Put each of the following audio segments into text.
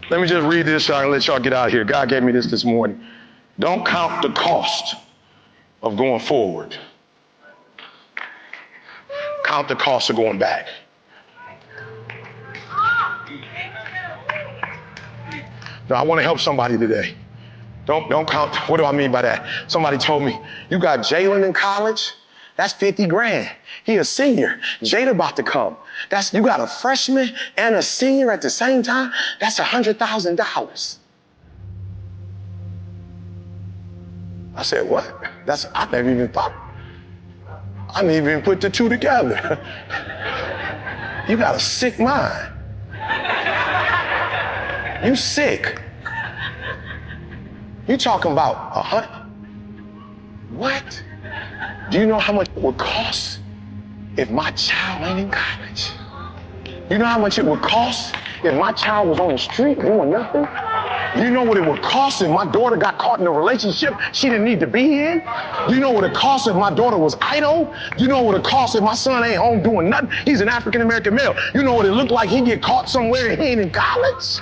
Let me just read this and let y'all get out of here. God gave me this morning. Don't count the cost of going forward. Count the cost of going back. Now, I want to help somebody today. Don't count. What do I mean by that? Somebody told me, you got Jalen in college? That's 50 grand. He a senior. Jada about to come. You got a freshman and a senior at the same time? That's $100,000. I said, what? I never even thought. I didn't even put the two together. You got a sick mind. You sick. You talking about what? Do you know how much it would cost if my child ain't in college? You know how much it would cost if my child was on the street doing nothing? Do you know what it would cost if my daughter got caught in a relationship she didn't need to be in? Do you know what it cost if my daughter was idle? Do you know what it cost if my son ain't home doing nothing? He's an African-American male. You know what it looked like he get caught somewhere and he ain't in college?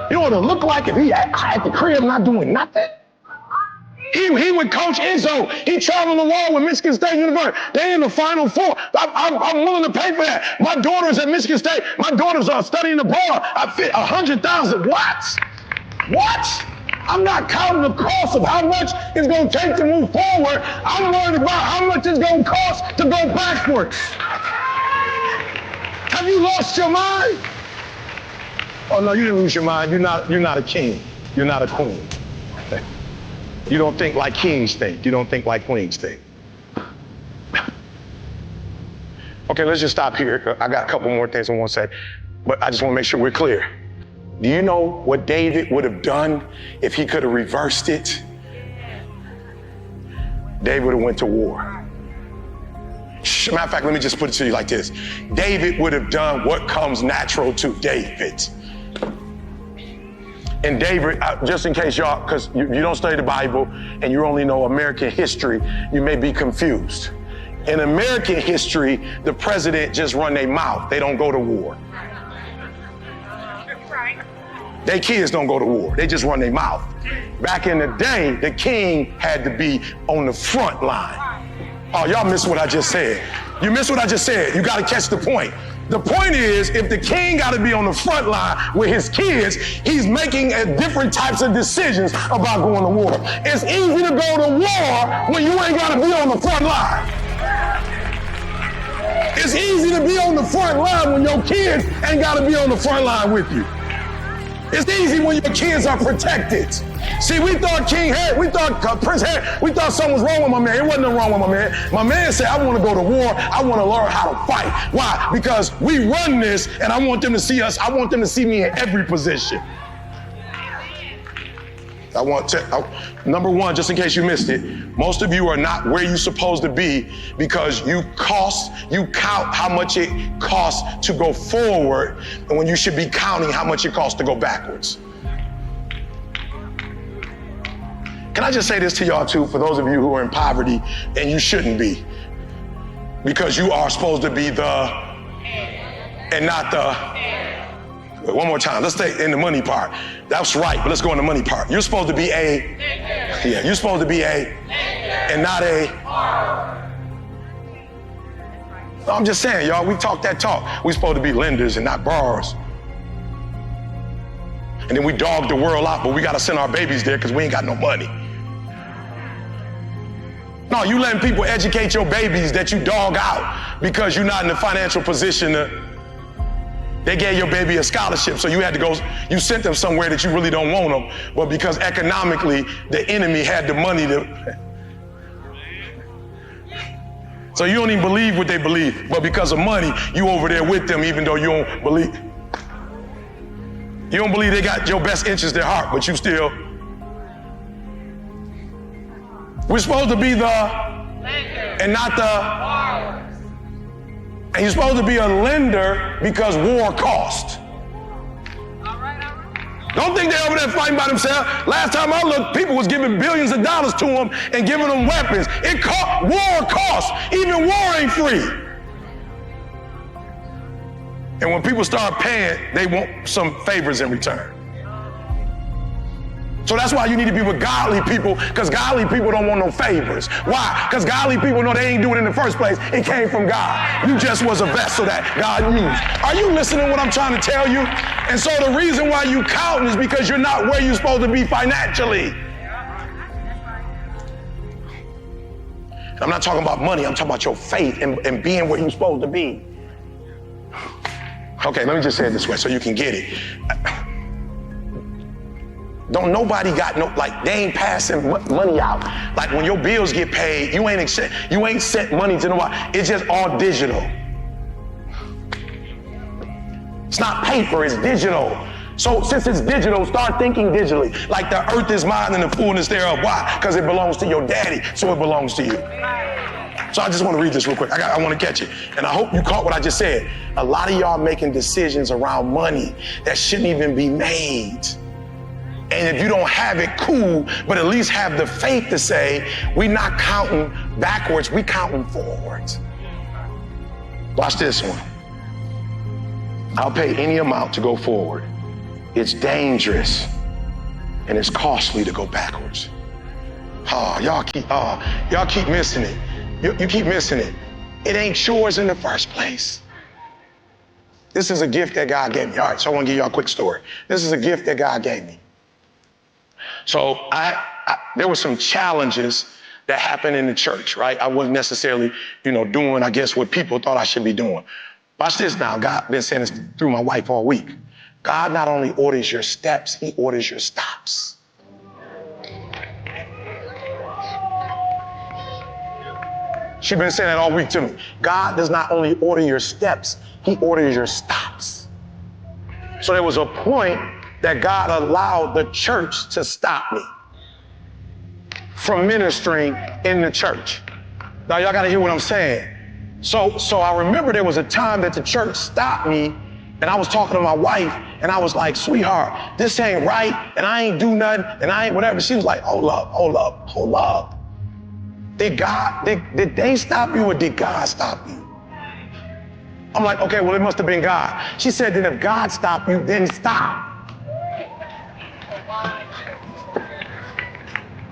You know what it looked like if he at the crib not doing nothing? He would coach Izzo. He traveled the world with Michigan State University. They in the Final Four. I'm willing to pay for that. My daughter's at Michigan State. My daughter's studying abroad. I fit $100,000. What? I'm not counting the cost of how much it's going to take to move forward. I'm worried about how much it's going to cost to go backwards. Have you lost your mind? Oh no, you didn't lose your mind. You're not a king. You're not a queen. You don't think like kings think. You don't think like queens think. Okay, let's just stop here. I got a couple more things I want to say, but I just want to make sure we're clear. Do you know what David would have done if he could have reversed it? David would have went to war. Matter of fact, let me just put it to you like this. David would have done what comes natural to David. And David, just in case y'all, because you don't study the Bible and you only know American history, you may be confused. In American history, the president just run their mouth. They don't go to war. Their kids don't go to war. They just run their mouth. Back in the day, the king had to be on the front line. Oh, y'all missed what I just said. You missed what I just said. You got to catch the point. The point is, if the king got to be on the front line with his kids, he's making different types of decisions about going to war. It's easy to go to war when you ain't got to be on the front line. It's easy to be on the front line when your kids ain't got to be on the front line with you. It's easy when your kids are protected. See, we thought Prince Harry, we thought something was wrong with my man. It wasn't nothing wrong with my man. My man said, I want to go to war. I want to learn how to fight. Why? Because we run this, and I want them to see us. I want them to see me in every position. Number one, just in case you missed it, most of you are not where you're supposed to be because you count how much it costs to go forward, and when you should be counting how much it costs to go backwards. Can I just say this to y'all too, for those of you who are in poverty, and you shouldn't be, because you are supposed to be the and not the. One more time, let's stay in the money part. That's right, but let's go in the money part. You're supposed to be you're supposed to be and not a. No, I'm just saying, y'all, we talk that talk. We're supposed to be lenders and not borrowers. And then we dog the world out, but we got to send our babies there because we ain't got no money. No, you letting people educate your babies that you dog out because you're not in the financial position to. They gave your baby a scholarship, so you had to go, you sent them somewhere that you really don't want them, but because economically the enemy had the money to. So you don't even believe what they believe, but because of money, you over there with them even though you don't believe. You don't believe they got your best interest at heart, but you still. We're supposed to be the and not the. And you're supposed to be a lender because war costs. Don't think they're over there fighting by themselves. Last time I looked, people was giving billions of dollars to them and giving them weapons. War costs. Even war ain't free. And when people start paying, they want some favors in return. So that's why you need to be with godly people, because godly people don't want no favors. Why? Because godly people know they ain't doing it in the first place. It came from God. You just was a vessel that God used. Are you listening to what I'm trying to tell you? And so the reason why you counting is because you're not where you're supposed to be financially. And I'm not talking about money. I'm talking about your faith and being where you're supposed to be. Okay, let me just say it this way so you can get it. Don't nobody got no, like, they ain't passing money out. Like when your bills get paid, you ain't sent money to nobody. It's just all digital. It's not paper, it's digital. So since it's digital, start thinking digitally. Like the earth is mine and the fullness thereof. Why? Because it belongs to your daddy, so it belongs to you. So I just want to read this real quick. I want to catch it. And I hope you caught what I just said. A lot of y'all making decisions around money that shouldn't even be made. And if you don't have it, cool, but at least have the faith to say, we're not counting backwards, we counting forwards. Watch this one. I'll pay any amount to go forward. It's dangerous and it's costly to go backwards. Y'all keep missing it. You keep missing it. It ain't yours in the first place. This is a gift that God gave me. All right, so I want to give y'all a quick story. This is a gift that God gave me. So there were some challenges that happened in the church, right? I wasn't necessarily, doing, I guess, what people thought I should be doing. Watch this now. God been saying this through my wife all week. God not only orders your steps, he orders your stops. She's been saying that all week to me. God does not only order your steps, he orders your stops. So there was a point that God allowed the church to stop me from ministering in the church. Now y'all gotta hear what I'm saying. So I remember there was a time that the church stopped me and I was talking to my wife and I was like, sweetheart, this ain't right and I ain't do nothing and I ain't whatever. She was like, hold up. Did they stop you or did God stop you? I'm like, okay, well, it must have been God. She said, then if God stopped you, then stop.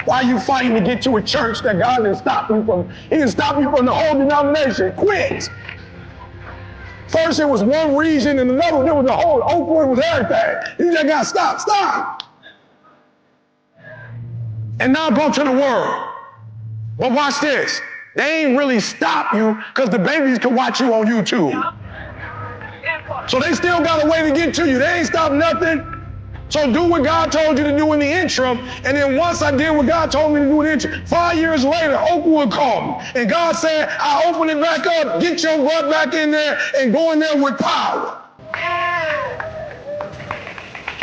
Why are you fighting to get to a church that God didn't stop you from? He didn't stop you from the whole denomination. Quit. First it was one region and another one, it was the whole Oakwood was everything. You just got to stop. And now go to the world. But watch this. They ain't really stop you because the babies can watch you on YouTube. So they still got a way to get to you. They ain't stop nothing. So do what God told you to do in the interim. And then once I did what God told me to do in the interim, 5 years later, Oakwood called me. And God said, I open it back up, get your butt back in there and go in there with power.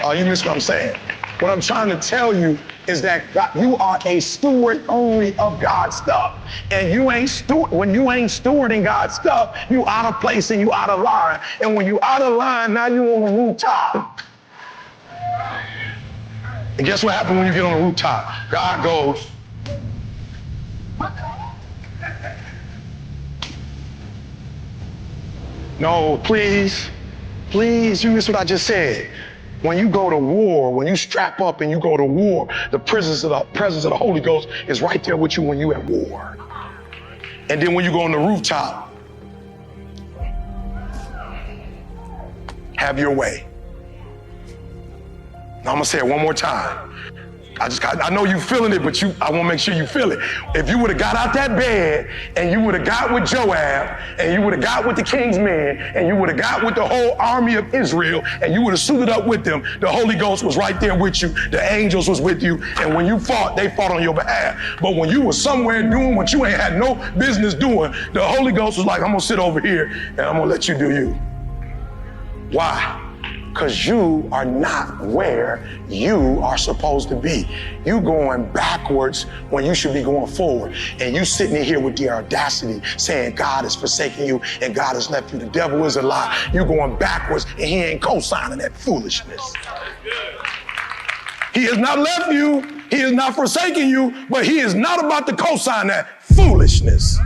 Oh, you missed what I'm saying. What I'm trying to tell you is that God, you are a steward only of God's stuff. And when you ain't stewarding God's stuff, you out of place and you out of line. And when you out of line, now you on the rooftop. And guess what happens when you get on the rooftop? God goes, no, please, you missed what I just said. When you go to war, when you strap up and you go to war, the presence of the Holy Ghost is right there with you when you're at war. And then when you go on the rooftop, have your way. Now I'm gonna say it one more time. I know you feeling it, but I want to make sure you feel it. If you would have got out that bed and you would have got with Joab and you would have got with the king's men and you would have got with the whole army of Israel and you would have suited up with them, the Holy Ghost was right there with you. The angels was with you. And when you fought, they fought on your behalf. But when you were somewhere doing what you ain't had no business doing, the Holy Ghost was like, I'm going to sit over here and I'm going to let you do you. Why? Because you are not where you are supposed to be. You going backwards when you should be going forward. And you sitting in here with the audacity saying God has forsaken you and God has left you. The devil is a lie. You going backwards and he ain't co-signing that foolishness. He has not left you. He has not forsaken you, but he is not about to co-sign that foolishness.